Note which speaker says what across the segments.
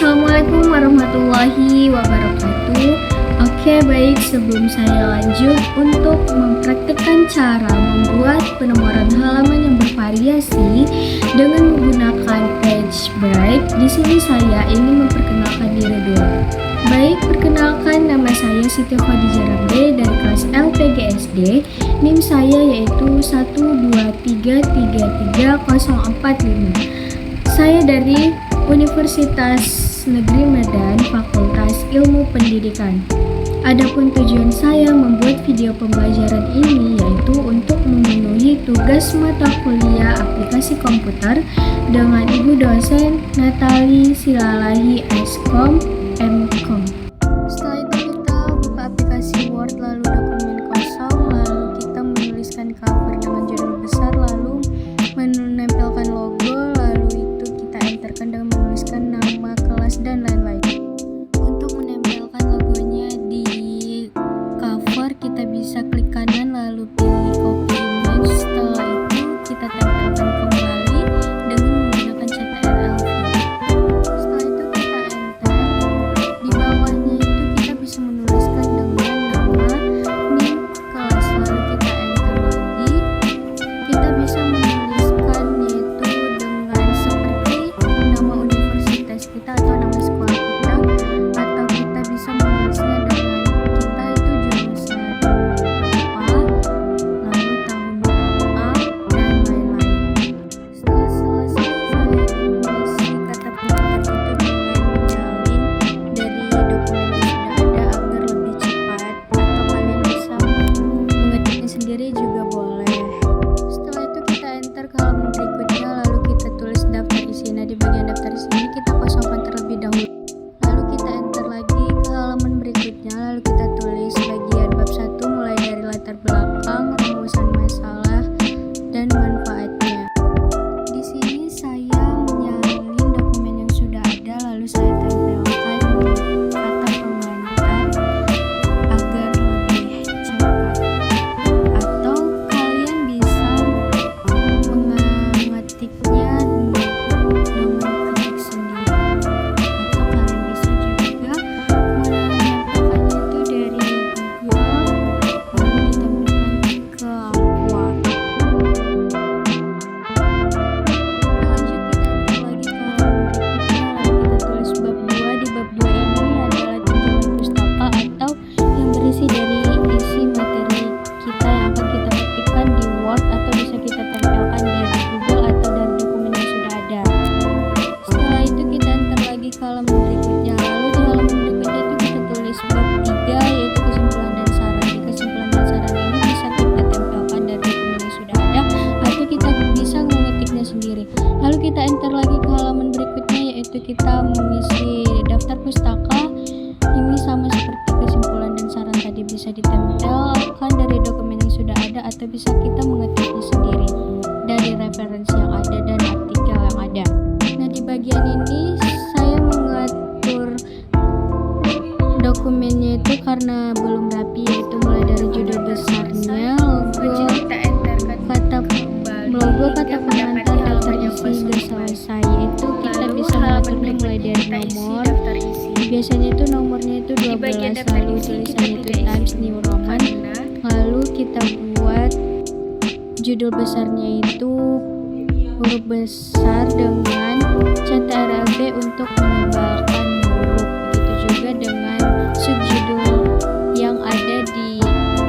Speaker 1: Assalamualaikum warahmatullahi wabarakatuh. Oke, baik, sebelum saya lanjut untuk mempraktikkan cara membuat penomoran halaman yang bervariasi dengan menggunakan page break, di sini saya ingin memperkenalkan diri dulu. Baik, perkenalkan, nama saya Siti Khadijah Rambe dari kelas LPG SD. NIM saya yaitu 123333045. Saya dari Universitas Negeri Medan, Fakultas Ilmu Pendidikan. Adapun tujuan saya membuat video pembelajaran ini yaitu untuk memenuhi tugas mata kuliah aplikasi komputer dengan Ibu dosen Natali Silalahi Eskom Mkom. Setelah itu kita buka aplikasi Word, lalu dokumen kosong, lalu kita menuliskan cover dengan judul besar, lalu menempelkan logo, lalu itu kita enterkan dengan menuliskan nama kelas dan lain-lain. Untuk menempelkan logonya di cover, kita bisa klik kanan lalu pilih copy image. Setelah itu kita tempelkan kembali dengan menggunakan CTRL. Setelah itu kita enter. Di bawahnya itu kita bisa menuliskan dengan nama NIM kelas, lalu kita enter lagi. Kita bisa menuliskan yaitu dengan seperti nama universitas kita atau nama sekolah kita, atau kita bisa menulisnya dengan kita itu jurusan apa, lalu tahun berapa, dan lain-lain. Setelah selesai, saya mengisi kata pengantar itu dengan menjalin dari dokumen yang sudah ada agar lebih cepat, atau kalian bisa mengetiknya sendiri juga boleh. Setelah itu kita enter ke halaman berikutnya, lalu kita tulis daftar isi. Nah, di bagian daftar isi ini kita kosongkan terlebih dahulu. Lalu kita enter lagi ke halaman berikutnya, lalu kita tulis bagian bab 1 mulai dari latar belakang, rumusan masalah, dan manfaatnya. Di sini saya menyalin dokumen yang sudah ada, lalu saya tempelkan kata pengantar agar lebih cepat. Atau kalian bisa mengetiknya dengan ketik sendiri, atau kalian bisa juga menempelkannya itu dari Google lalu ditempelkan ke Word. Lanjut kita enter lagi ke halaman berikutnya, lalu kita tulis bab 2. Di bab 2 ini adalah tinjauan pustaka atau yang berisi dari isi materi kita yang akan kita ketikkan di Word, atau bisa kita tempelkan dari Google atau dari dokumen yang sudah ada. Setelah itu kita enter lagi ke halaman berikutnya, lalu di halaman berikutnya itu kita tulis bab 3 yaitu kesimpulan dan saran. Di kesimpulan dan saran ini bisa kita tempelkan dari dokumen yang sudah ada, atau kita bisa mengetiknya sendiri. Lalu kita enter lagi ke halaman berikutnya yaitu kita mengisi daftar pustaka. Ini sama seperti kesimpulan dan saran tadi, bisa ditempelkan dari dokumen yang sudah ada, atau bisa kita mengetiknya sendiri dari referensi yang ada dan artikel yang ada. Nah, di bagian ini saya mengatur dokumennya itu karena belum rapi, yaitu mulai dari judul besarnya, logo, kata pengantar, daftar isi hingga selesai. Itu kita bisa mengaturnya mulai dari nomor. Biasanya itu nomornya itu 12, lalu tulisannya itu Times New Roman. Lalu kita buat judul besarnya itu huruf besar dengan CTRL-B untuk menebalkan huruf. Begitu juga dengan subjudul yang ada di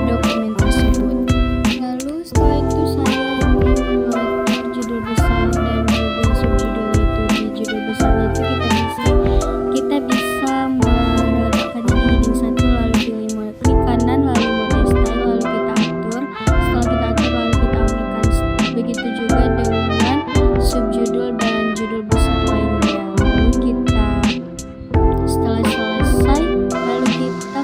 Speaker 1: dokumen tersebut. Lalu setelah itu saya ingin mengatur judul besar dan juga subjudul itu. Di judul besarnya itu kita bisa meletakkannya di heading 1, lalu pilih mode, klik kanan lalu mode style, lalu kita atur. Setelah kita atur lalu kita aplikasikan. Begitu juga dengan subjudul dan judul besar lainnya. Lalu kita setelah selesai lalu kita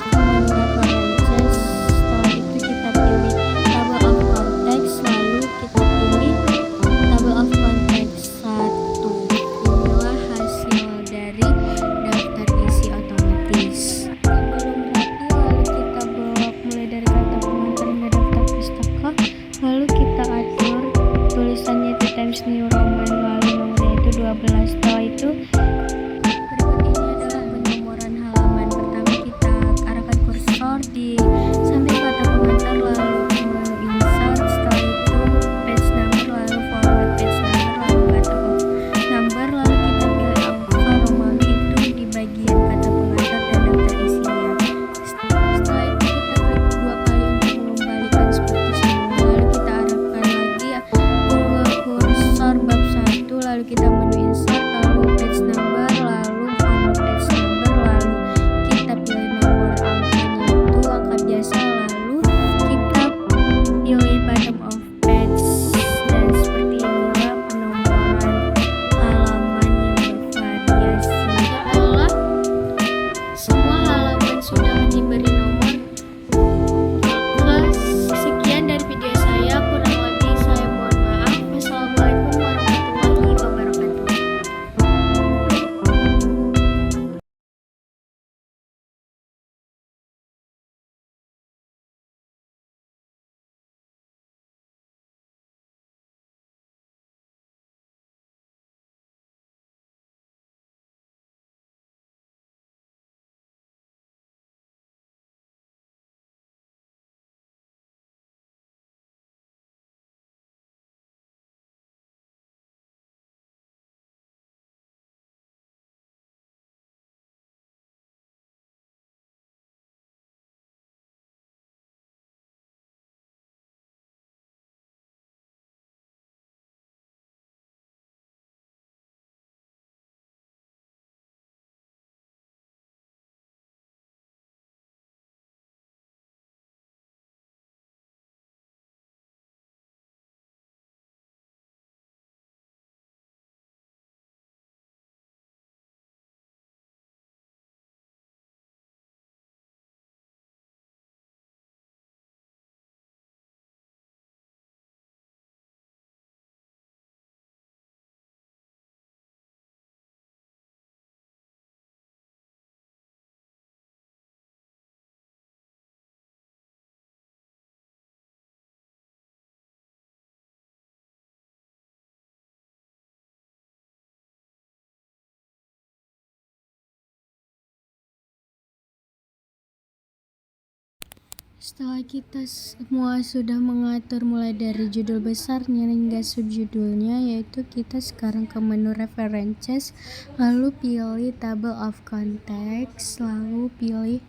Speaker 1: Setelah kita semua sudah mengatur mulai dari judul besarnya hingga subjudulnya, yaitu kita sekarang ke menu references, lalu pilih table of context, lalu pilih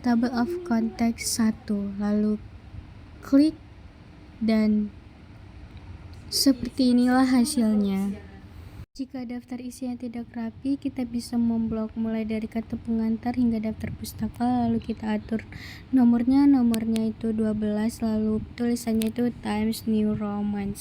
Speaker 1: table of context 1, lalu klik, dan seperti inilah hasilnya. Jika daftar isinya tidak rapi, kita bisa memblok mulai dari kata pengantar hingga daftar pustaka, lalu kita atur nomornya itu 12, lalu tulisannya itu Times New Roman.